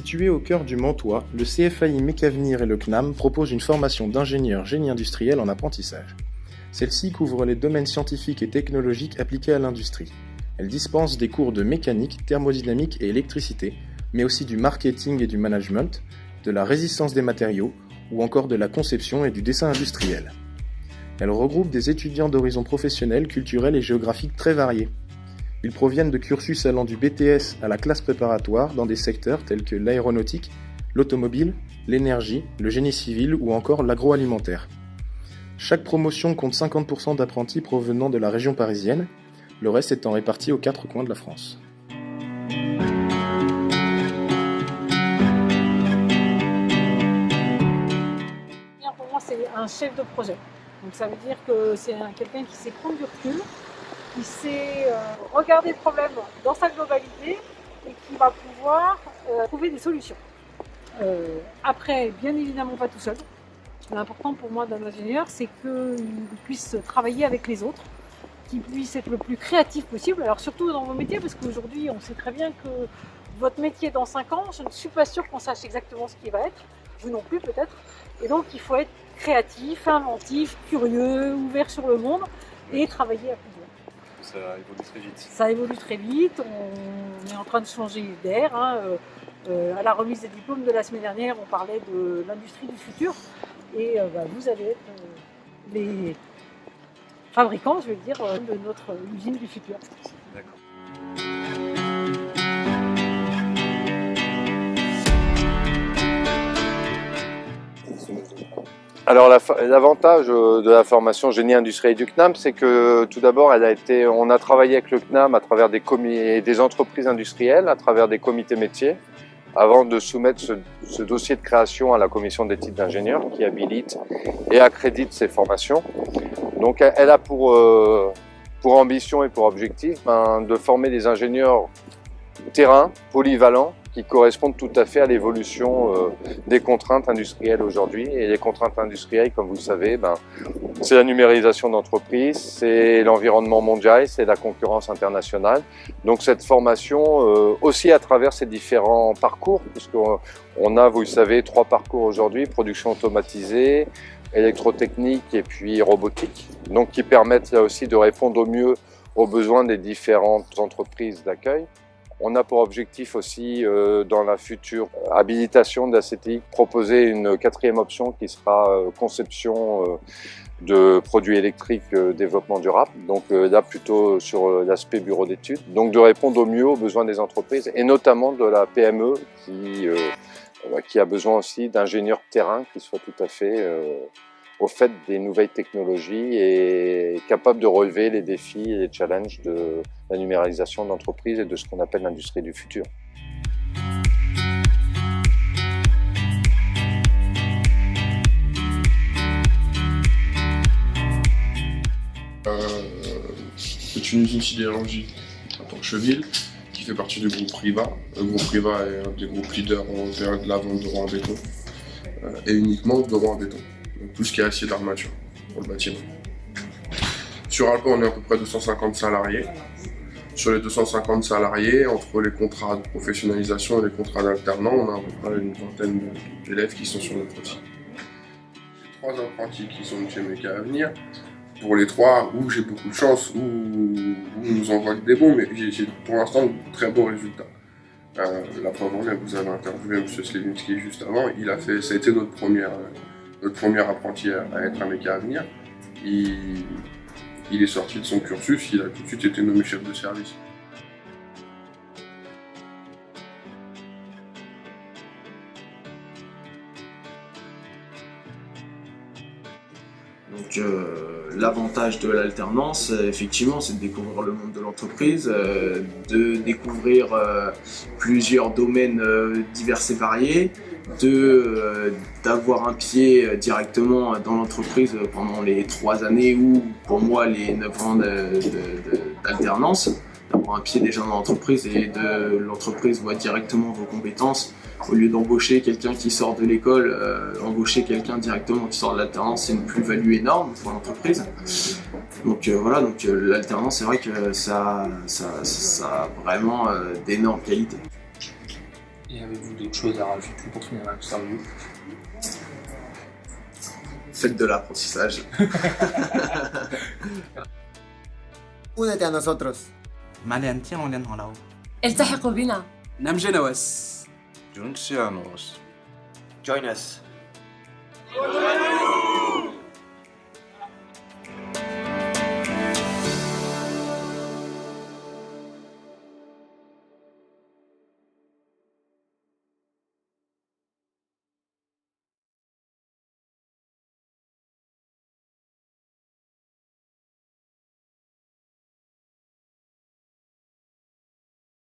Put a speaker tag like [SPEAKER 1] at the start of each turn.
[SPEAKER 1] Situé au cœur du Mantois, le CFAI Mecavenir et le CNAM proposent une formation d'ingénieur génie industriel en apprentissage. Celle-ci couvre les domaines scientifiques et technologiques appliqués à l'industrie. Elle dispense des cours de mécanique, thermodynamique et électricité, mais aussi du marketing et du management, de la résistance des matériaux ou encore de la conception et du dessin industriel. Elle regroupe des étudiants d'horizons professionnels, culturels et géographiques très variés. Ils proviennent de cursus allant du BTS à la classe préparatoire dans des secteurs tels que l'aéronautique, l'automobile, l'énergie, le génie civil ou encore l'agroalimentaire. Chaque promotion compte 50% d'apprentis provenant de la région parisienne, le reste étant réparti aux 4 coins de la France.
[SPEAKER 2] Pour moi, c'est un chef de projet. Donc ça veut dire que c'est quelqu'un qui sait prendre du recul, qui sait regarder le problème dans sa globalité et qui va pouvoir trouver des solutions. Après, bien évidemment pas tout seul. L'important pour moi d'un ingénieur, c'est qu'il puisse travailler avec les autres, qu'il puisse être le plus créatif possible. Alors surtout dans vos métiers, parce qu'aujourd'hui on sait très bien que votre métier dans 5 ans, je ne suis pas sûre qu'on sache exactement ce qu'il va être, vous non plus peut-être. Et donc il faut être créatif, inventif, curieux, ouvert sur le monde et travailler à plusieurs.
[SPEAKER 3] Ça évolue très vite.
[SPEAKER 2] Ça évolue très vite, on est en train de changer d'air. À la remise des diplômes de la semaine dernière, on parlait de l'industrie du futur. Et vous allez être les fabricants, je veux dire, de notre usine du futur.
[SPEAKER 3] D'accord. Alors l'avantage de la formation génie industriel du CNAM, c'est que tout d'abord, on a travaillé avec le CNAM à travers des entreprises industrielles, à travers des comités métiers, avant de soumettre ce dossier de création à la commission d'éthique d'ingénieurs qui habilite et accrédite ces formations. Donc elle a pour ambition et pour objectif de former des ingénieurs terrain, polyvalents, qui correspondent tout à fait à l'évolution des contraintes industrielles aujourd'hui. Et les contraintes industrielles, comme vous le savez, c'est la numérisation d'entreprises, c'est l'environnement mondial, c'est la concurrence internationale. Donc cette formation, aussi à travers ces différents parcours, puisqu'on a, vous le savez, 3 parcours aujourd'hui, production automatisée, électrotechnique et puis robotique, donc qui permettent là aussi de répondre au mieux aux besoins des différentes entreprises d'accueil. On a pour objectif aussi, dans la future habilitation de la CTI, proposer une 4e option qui sera conception de produits électriques développement durable. Donc là, plutôt sur l'aspect bureau d'études. Donc de répondre au mieux aux besoins des entreprises et notamment de la PME qui a besoin aussi d'ingénieurs terrain qui soient tout à fait au fait des nouvelles technologies et capable de relever les défis et les challenges de la numérisation d'entreprises et de ce qu'on appelle l'industrie du futur.
[SPEAKER 4] C'est une usine sidérurgique à Porcheville qui fait partie du groupe Priva. Le groupe Priva est un des groupes leaders européens de la vente de roues en béton et uniquement de roues en béton. Donc tout ce qui est acier d'armature pour le bâtiment. Sur Alpha, on est à peu près 250 salariés. Sur les 250 salariés, entre les contrats de professionnalisation et les contrats d'alternants, on a à peu près une vingtaine d'élèves qui sont sur notre site. J'ai 3 apprentis qui sont de chez Mecavenir. Pour les 3, où j'ai beaucoup de chance, où on nous envoie que des bons, mais j'ai pour l'instant de très bons résultats. La preuve en est, vous avez interviewé M. Slevinski juste avant, ça a été notre premier apprenti à être un Mecavenir. Il est sorti de son cursus, il a tout de suite été nommé chef de service.
[SPEAKER 5] Donc l'avantage de l'alternance, effectivement, c'est de découvrir le monde de l'entreprise, de découvrir plusieurs domaines divers et variés, d'avoir un pied directement dans l'entreprise pendant les 3 années ou pour moi les 9 ans d'alternance, d'avoir un pied déjà dans l'entreprise et l'entreprise voit directement vos compétences. Au lieu d'embaucher quelqu'un qui sort de l'école, embaucher quelqu'un directement qui sort de l'alternance, c'est une plus-value énorme pour l'entreprise. Donc l'alternance, c'est vrai que ça a vraiment d'énormes qualités.
[SPEAKER 6] Et avez-vous d'autres choses à rajouter pour finir l'interview?
[SPEAKER 5] Faites de l'apprentissage.
[SPEAKER 7] Únete a nosotros.
[SPEAKER 8] التحقوا بنا.
[SPEAKER 9] Namjenawas.
[SPEAKER 1] Junxianos.
[SPEAKER 7] Join us.